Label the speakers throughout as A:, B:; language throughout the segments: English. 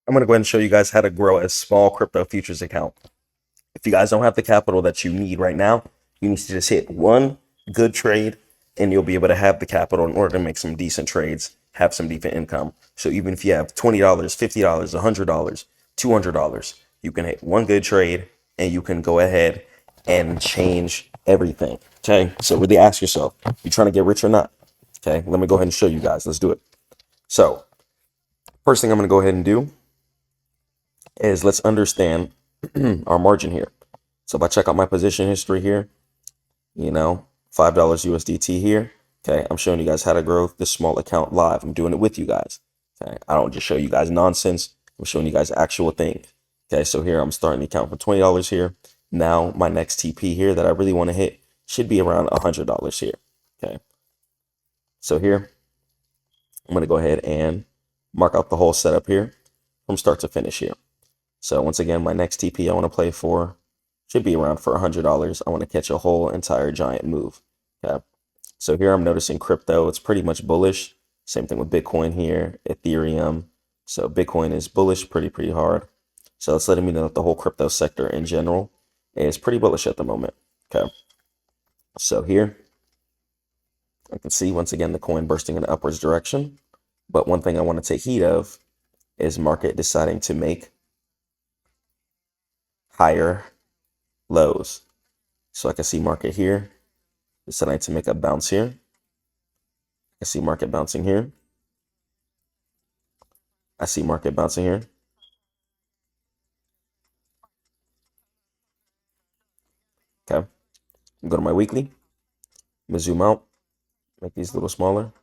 A: I'm going to go ahead and show you guys how to grow a small crypto futures account. If you guys don't have the capital that you need right now, you need to just hit one good trade and you'll be able to have the capital in order to make some decent trades, have some decent income. So even if you have $20, $50, $100, $200, you can hit one good trade and you can go ahead and change everything. Okay. So really ask yourself, you trying to get rich or not? Okay. Let me go ahead and show you guys. Let's do it. So first thing I'm going to go ahead and do is let's understand our margin here. So if I check out my position history here, $5 USDT here. Okay, I'm showing you guys how to grow this small account live. I'm doing it with you guys. Okay, I don't just show you guys nonsense. I'm showing you guys actual things. Okay, so here I'm starting the account for $20 here. Now my next TP here that I really want to hit should be around $100 here. Okay, so here I'm going to go ahead and mark out the whole setup here from start to finish here. So once again, my next TP I want to play for should be around for $100. I want to catch a whole entire giant move. Okay. So here I'm noticing crypto, it's pretty much bullish. Same thing with Bitcoin here, Ethereum. So Bitcoin is bullish pretty hard. So it's letting me know that the whole crypto sector in general is pretty bullish at the moment. Okay. So here I can see once again the coin bursting in an upwards direction. But one thing I want to take heed of is market deciding to make higher lows. So I can see market here deciding to make a bounce here. I see market bouncing here. I see market bouncing here. Okay. Go to my weekly. I'm gonna zoom out, make these a little smaller.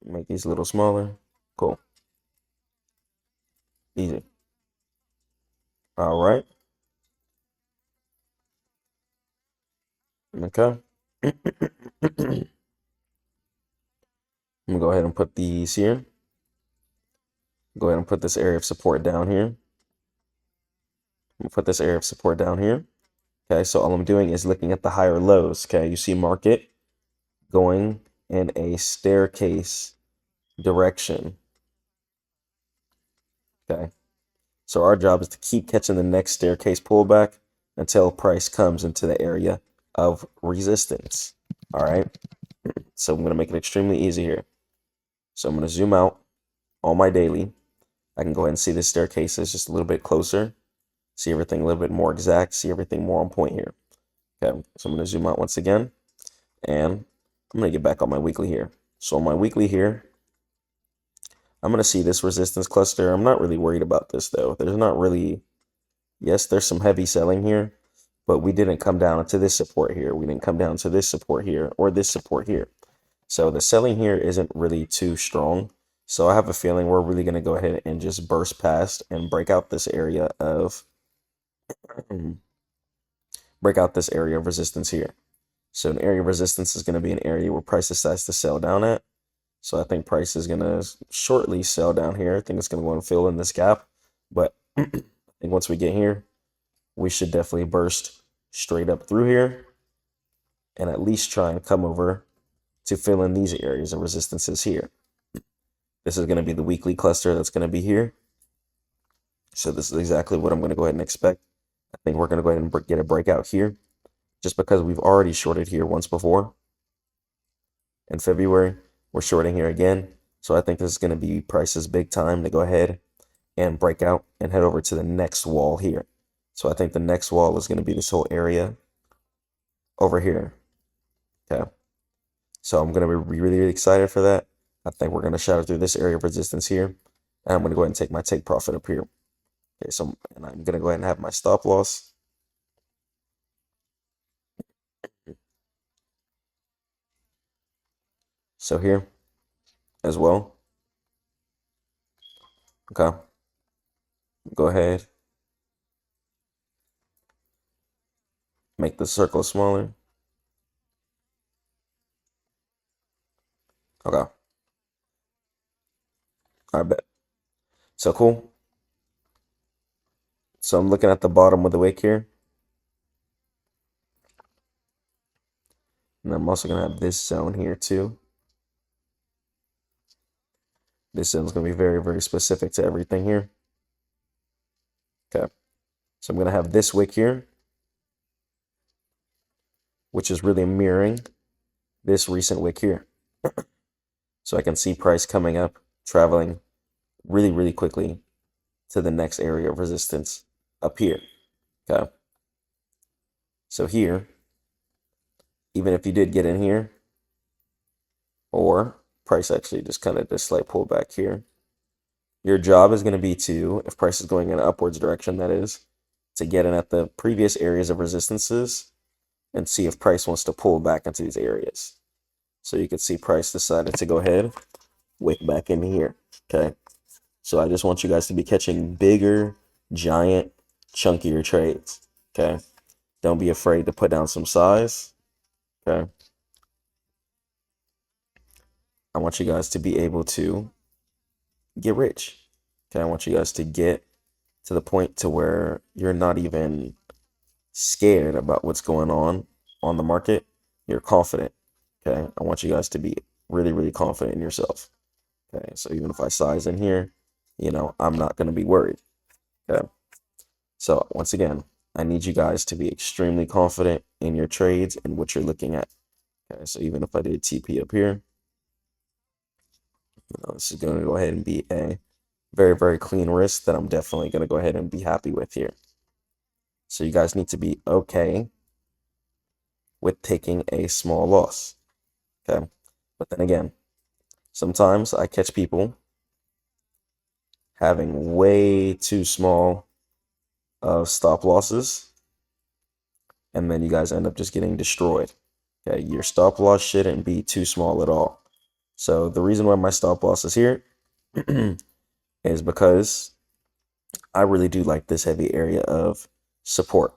A: Make these a little smaller. Cool. Easy. All right. Okay. I'm gonna go ahead and put these here. Go ahead and put this area of support down here. I'm gonna put this area of support down here. Okay, so all I'm doing is looking at the higher lows. Okay, you see market going in a staircase direction. Okay, so our job is to keep catching the next staircase pullback until price comes into the area of resistance. All right, so I'm gonna make it extremely easy here. So I'm gonna zoom out on my daily. I can go ahead and see this staircase is just a little bit closer. See everything a little bit more exact. See everything more on point here. Okay, so I'm gonna zoom out once again, and I'm gonna get back on my weekly here. So on my weekly here, I'm gonna see this resistance cluster. I'm not really worried about this though. There's not really, yes, there's some heavy selling here, but we didn't come down to this support here. We didn't come down to this support here or this support here. So the selling here isn't really too strong. So I have a feeling we're really going to go ahead and just burst past and break out this area of resistance here. So an area of resistance is going to be an area where price decides to sell down at. So I think price is going to shortly sell down here. I think it's going to go and fill in this gap. But I think once we get here, we should definitely burst straight up through here and at least try and come over to fill in these areas of resistances here. This is going to be the weekly cluster that's going to be here. So this is exactly what I'm going to go ahead and expect. I think we're going to go ahead and get a breakout here just because we've already shorted here once before. In February, we're shorting here again. So I think this is going to be price's big time to go ahead and break out and head over to the next wall here. So I think the next wall is going to be this whole area over here. Okay. So I'm going to be really excited for that. I think we're going to shatter through this area of resistance here. And I'm going to go ahead and take my take profit up here. Okay, so and I'm going to go ahead and have my stop loss. So here as well. Okay. Go ahead. Make the circle smaller. Okay. I bet. So cool. So I'm looking at the bottom of the wick here. And I'm also going to have this zone here too. This zone is going to be very, very specific to everything here. Okay. So I'm going to have this wick here, which is really mirroring this recent wick here. So I can see price coming up, traveling really, really quickly to the next area of resistance up here. Okay. So here, even if you did get in here, or price actually just kind of this slight pullback here, your job is going to be to, if price is going in an upwards direction, that is, to get in at the previous areas of resistances and see if price wants to pull back into these areas. So you can see price decided to go ahead, wick back in here. Okay. So I just want you guys to be catching bigger, giant, chunkier trades. Okay. Don't be afraid to put down some size. Okay. I want you guys to be able to get rich. Okay. I want you guys to get to the point to where you're not even scared about what's going on the market. You're confident. Okay. I want you guys to be really, really confident in yourself. Okay. So even if I size in here, you know, I'm not going to be worried. Okay. So once again, I need you guys to be extremely confident in your trades and what you're looking at. Okay. So even if I did TP up here, you know, this is going to go ahead and be a very, very clean risk that I'm definitely going to go ahead and be happy with here. So you guys need to be okay with taking a small loss. Okay. But then again, sometimes I catch people having way too small of stop losses, and then you guys end up just getting destroyed. Okay. Your stop loss shouldn't be too small at all. So the reason why my stop loss is here is because I really do like this heavy area of support.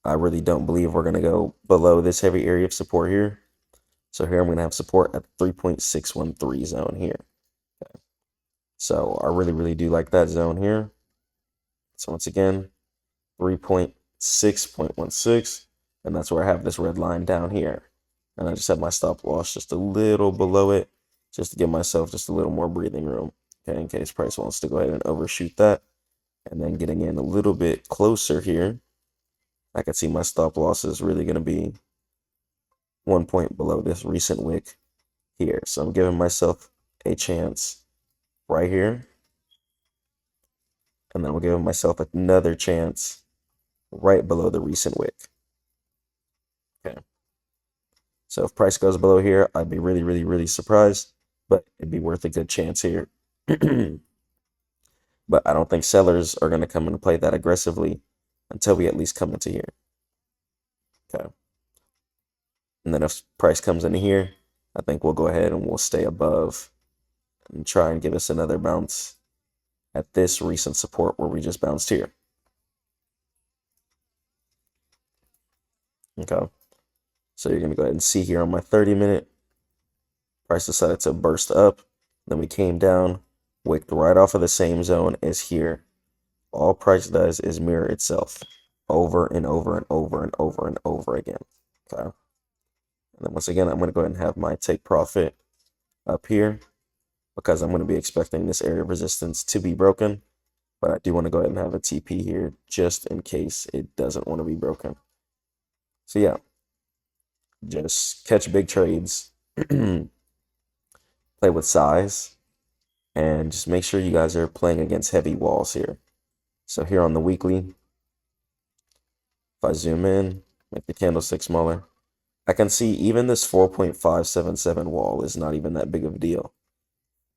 A: I really don't believe we're going to go below this heavy area of support here. So here I'm going to have support at 3.613 zone here. Okay. So I really, really do like that zone here. So once again, 3.6.16, and that's where I have this red line down here. And I just have my stop loss just a little below it, just to give myself just a little more breathing room. Okay, in case price wants to go ahead and overshoot that. And then getting in a little bit closer here, I can see my stop loss is really going to be 1 point below this recent wick here. So I'm giving myself a chance right here. And then I'm giving myself another chance right below the recent wick. Okay. So if price goes below here, I'd be really, really, really surprised, but it'd be worth a good chance here. But I don't think sellers are going to come and play that aggressively until we at least come into here. Okay. And then if price comes into here, I think we'll go ahead and we'll stay above and try and give us another bounce at this recent support where we just bounced here. Okay. So you're going to go ahead and see here on my 30-minute, price decided to burst up. Then we came down, wicked right off of the same zone as here. All price does is mirror itself over and over and over and over and over again. Okay. And then once again, I'm going to go ahead and have my take profit up here because I'm going to be expecting this area of resistance to be broken. But I do want to go ahead and have a TP here just in case it doesn't want to be broken. So yeah, just catch big trades, play with size, and just make sure you guys are playing against heavy walls here. So here on the weekly, if I zoom in, make the candlestick smaller, I can see even this 4.577 wall is not even that big of a deal.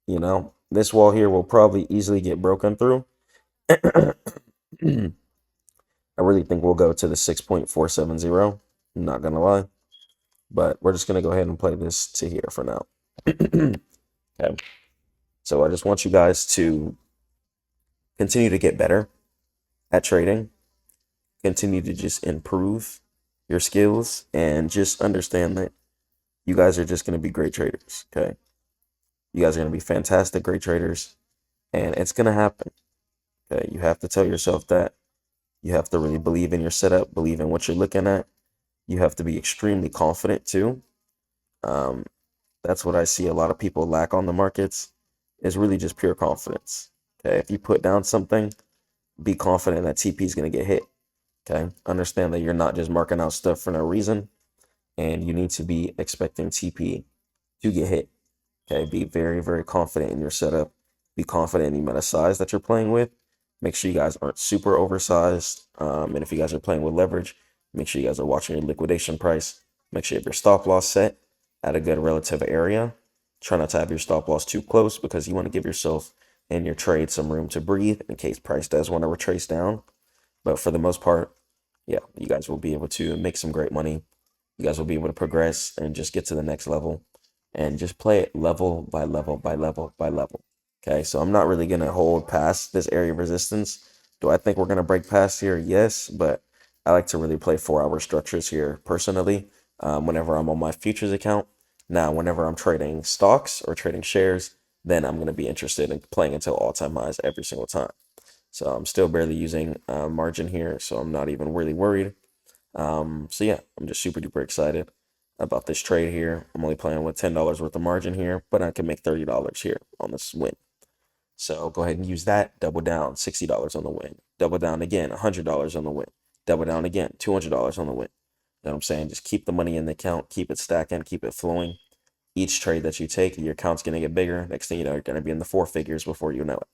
A: You know, this wall here will probably easily get broken through. I really think we'll go to the 6.470. I'm not going to lie. But we're just going to go ahead and play this to here for now. Okay. So I just want you guys to continue to get better at trading. Continue to just improve your skills and just understand that you guys are just going to be great traders. Okay. You guys are going to be fantastic, great traders, and it's going to happen. Okay. You have to tell yourself that. You have to really believe in your setup, believe in what you're looking at. You have to be extremely confident too. Um, that's what I see a lot of people lack on the markets, is really just pure confidence. Okay, if you put down something, be confident that TP is going to get hit. Okay, understand that you're not just marking out stuff for no reason, and you need to be expecting TP to get hit. Okay, be very, very confident in your setup. Be confident in the amount of size that you're playing with. Make sure you guys aren't super oversized. And if you guys are playing with leverage, make sure you guys are watching your liquidation price. Make sure you have your stop loss set at a good relative area. Try not to have your stop loss too close, because you want to give yourself and your trade some room to breathe in case price does want to retrace down. But for the most part, yeah, you guys will be able to make some great money. You guys will be able to progress and just get to the next level, and just play it level by level by level by level. Okay, so I'm not really going to hold past this area of resistance. Do I think we're going to break past here? Yes, but I like to really play 4-hour structures here personally, whenever I'm on my futures account. Now, whenever I'm trading stocks or trading shares, then I'm going to be interested in playing until all-time highs every single time. So I'm still barely using margin here, so I'm not even really worried. So yeah, I'm just super duper excited about this trade here. I'm only playing with $10 worth of margin here, but I can make $30 here on this win. So go ahead and use that. Double down, $60 on the win. Double down again, $100 on the win. Double down again, $200 on the win. You know what I'm saying? Just keep the money in the account, keep it stacking, keep it flowing. Each trade that you take, your account's going to get bigger. Next thing you know, you're going to be in the 4 figures before you know it.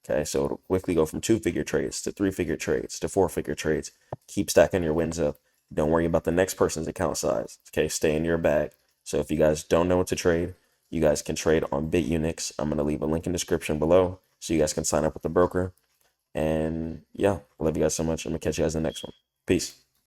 A: Okay, so it'll quickly go from 2-figure trades to 3-figure trades to 4-figure trades. Keep stacking your wins up. Don't worry about the next person's account size. Okay, stay in your bag. So if you guys don't know what to trade, you guys can trade on BitUnix. I'm going to leave a link in the description below so you guys can sign up with the broker. And yeah, I love you guys so much. I'm going to catch you guys in the next one. Peace.